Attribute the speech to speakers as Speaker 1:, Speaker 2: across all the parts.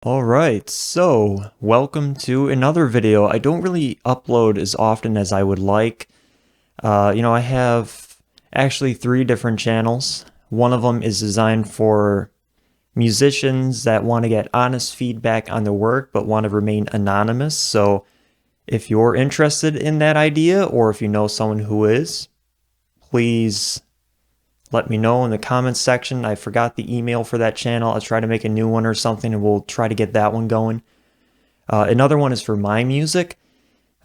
Speaker 1: Alright, so welcome to another video. I don't really upload as often as I would like. I have actually three different channels. One of them is designed for musicians that want to get honest feedback on their work but want to remain anonymous. So if you're interested in that idea, or if you know someone who is, please let me know in the comments section. I forgot the email for that channel. I'll try to make a new one or something and we'll try to get that one going. Another one is for my music.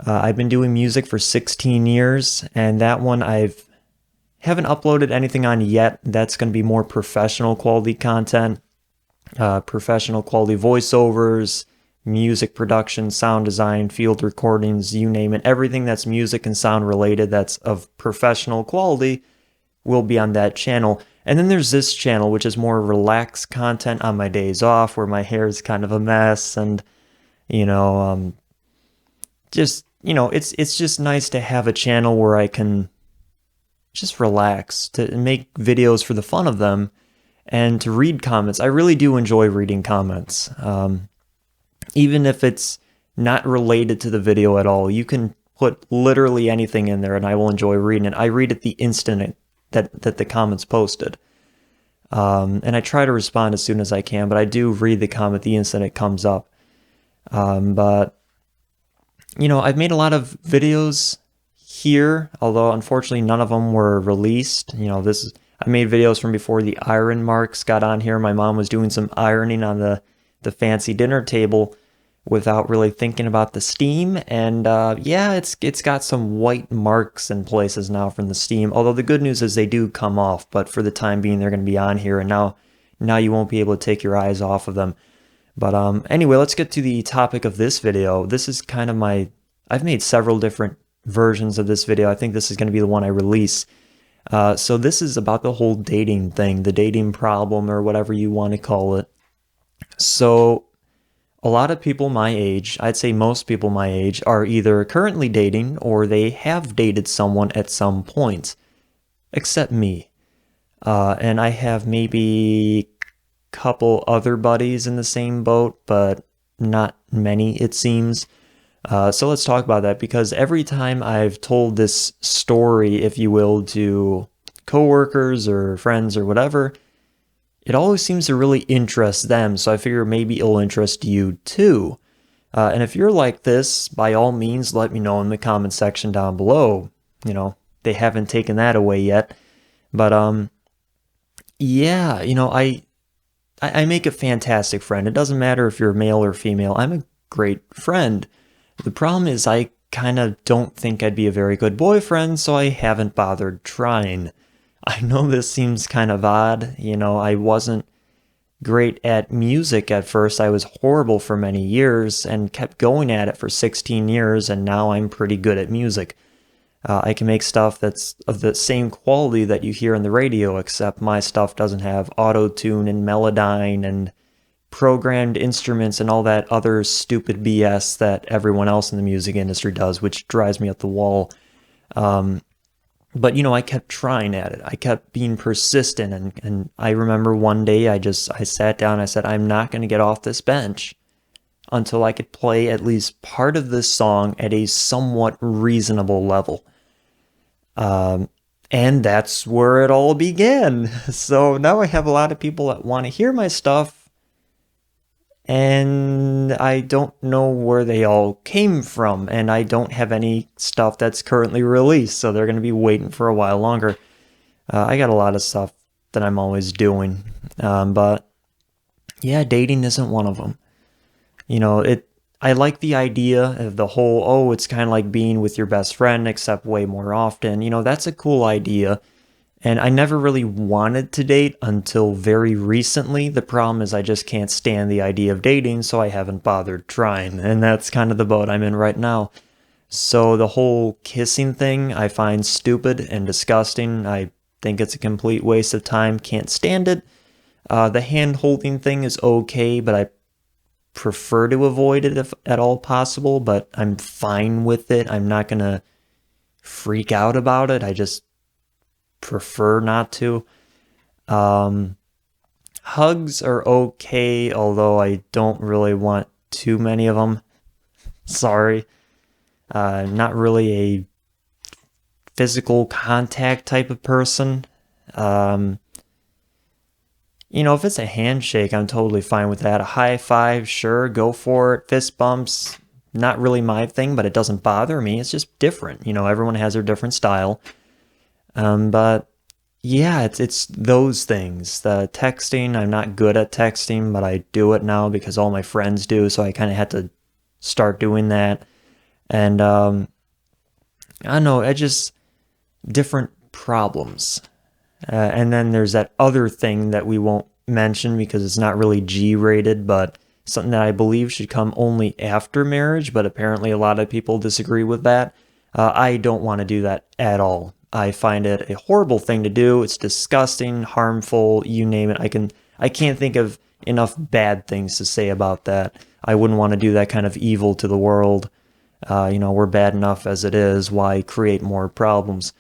Speaker 1: I've been doing music for 16 years and that one haven't uploaded anything on yet. That's going to be more professional quality content, professional quality voiceovers, music production, sound design, field recordings, you name it. Everything that's music and sound related that's of professional quality will be on that channel. And then there's this channel, which is more relaxed content on my days off, where my hair is kind of a mess, and it's just nice to have a channel where I can just relax, to make videos for the fun of them, and to read comments. I really do enjoy reading comments, even if it's not related to the video at all. You can put literally anything in there, and I will enjoy reading it. I read it the instant that the comments posted. And I try to respond as soon as I can, but I do read the comment the instant it comes up. But I've made a lot of videos here, although unfortunately none of them were released. I made videos from before the iron marks got on here. My mom was doing some ironing on the fancy dinner table without really thinking about the steam, and it's got some white marks in places now from the steam, although the good news is they do come off, but for the time being they're going to be on here, and now you won't be able to take your eyes off of them. But anyway, let's get to the topic of this video. This is kind of I've made several different versions of this video. I think this is going to be the one I release. So this is about the whole dating thing, the dating problem, or whatever you want to call it. So a lot of people my age, I'd say most people my age, are either currently dating or they have dated someone at some point, except me. And I have maybe a couple other buddies in the same boat, but not many, it seems. So let's talk about that, because every time I've told this story, if you will, to coworkers or friends or whatever, it always seems to really interest them, so I figure maybe it'll interest you too. And if you're like this, by all means, let me know in the comment section down below. They haven't taken that away yet. But I make a fantastic friend. It doesn't matter if you're male or female. I'm a great friend. The problem is I kind of don't think I'd be a very good boyfriend, so I haven't bothered trying. I know this seems kind of odd. I wasn't great at music at first. I was horrible for many years and kept going at it for 16 years, and now I'm pretty good at music. I can make stuff that's of the same quality that you hear on the radio, except my stuff doesn't have auto-tune and Melodyne and programmed instruments and all that other stupid BS that everyone else in the music industry does, which drives me up the wall. But I kept trying at it. I kept being persistent, and I remember one day I sat down and I said, I'm not going to get off this bench until I could play at least part of this song at a somewhat reasonable level. And that's where it all began. So now I have a lot of people that want to hear my stuff, and I don't know where they all came from, and I don't have any stuff that's currently released, so they're going to be waiting for a while longer. I got a lot of stuff that I'm always doing, but yeah, dating isn't one of them. I like the idea of the whole, it's kind of like being with your best friend, except way more often. That's a cool idea. And I never really wanted to date until very recently. The problem is I just can't stand the idea of dating, so I haven't bothered trying. And that's kind of the boat I'm in right now. So the whole kissing thing I find stupid and disgusting. I think it's a complete waste of time. Can't stand it. The hand-holding thing is okay, but I prefer to avoid it if at all possible. But I'm fine with it. I'm not going to freak out about it. I just prefer not to. Hugs are okay, although I don't really want too many of them. Sorry. Not really a physical contact type of person. Um, if it's a handshake, I'm totally fine with that. A high five, sure, go for it. Fist bumps, not really my thing, but it doesn't bother me. It's just different. Everyone has their different style. But yeah, it's those things. The texting, I'm not good at texting, but I do it now because all my friends do, so I kind of had to start doing that. And I don't know, different problems. And then there's that other thing that we won't mention because it's not really G-rated, but something that I believe should come only after marriage, but apparently a lot of people disagree with that. I don't want to do that at all. I find it a horrible thing to do. It's disgusting, harmful, you name it. I can't think of enough bad things to say about that. I wouldn't want to do that kind of evil to the world. We're bad enough as it is. Why create more problems?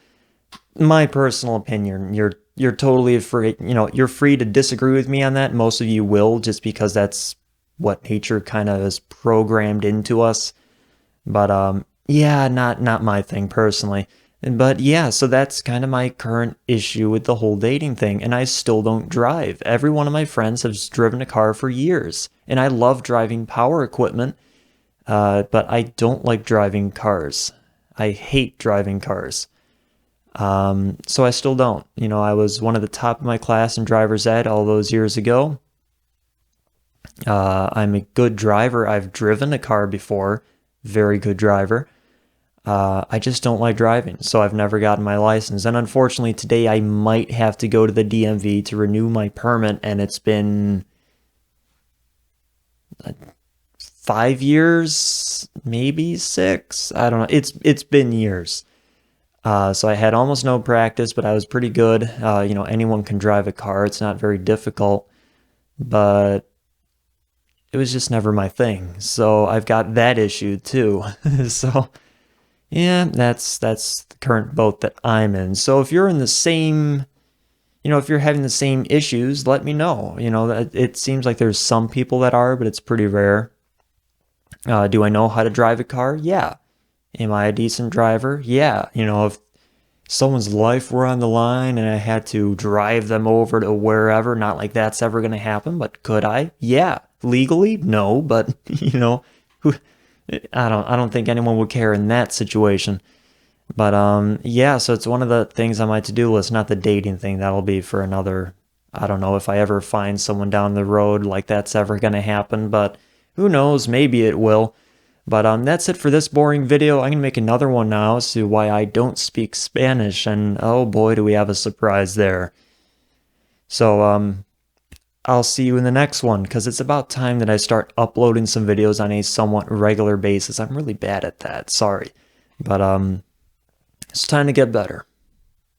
Speaker 1: My personal opinion. You're totally free. You're free to disagree with me on that. Most of you will, just because that's what nature kind of is programmed into us. But yeah, not my thing personally. But yeah, so that's kind of my current issue with the whole dating thing, and I still don't drive. Every one of my friends has driven a car for years, and I love driving power equipment, but I don't like driving cars. I hate driving cars. So I still don't. I was one of the top of my class in driver's ed all those years ago. I'm a good driver. I've driven a car before. Very good driver. I just don't like driving, so I've never gotten my license. And unfortunately, today I might have to go to the DMV to renew my permit, and it's been 5 years, maybe 6. I don't know. It's been years. So I had almost no practice, but I was pretty good. Anyone can drive a car. It's not very difficult, but it was just never my thing. So I've got that issue too. So yeah, that's the current boat that I'm in. So if you're in the same, if you're having the same issues, let me know. It seems like there's some people that are, but it's pretty rare. Do I know how to drive a car? Yeah. Am I a decent driver? Yeah. If someone's life were on the line and I had to drive them over to wherever, not like that's ever going to happen, but could I? Yeah. Legally? No, but I don't think anyone would care in that situation. But yeah, so it's one of the things on my to-do list, not the dating thing. That'll be for another, I don't know if I ever find someone down the road like that's ever going to happen, but who knows, maybe it will. But that's it for this boring video. I'm going to make another one now as to why I don't speak Spanish, and oh boy, do we have a surprise there. So I'll see you in the next one, because it's about time that I start uploading some videos on a somewhat regular basis. I'm really bad at that, sorry. But it's time to get better.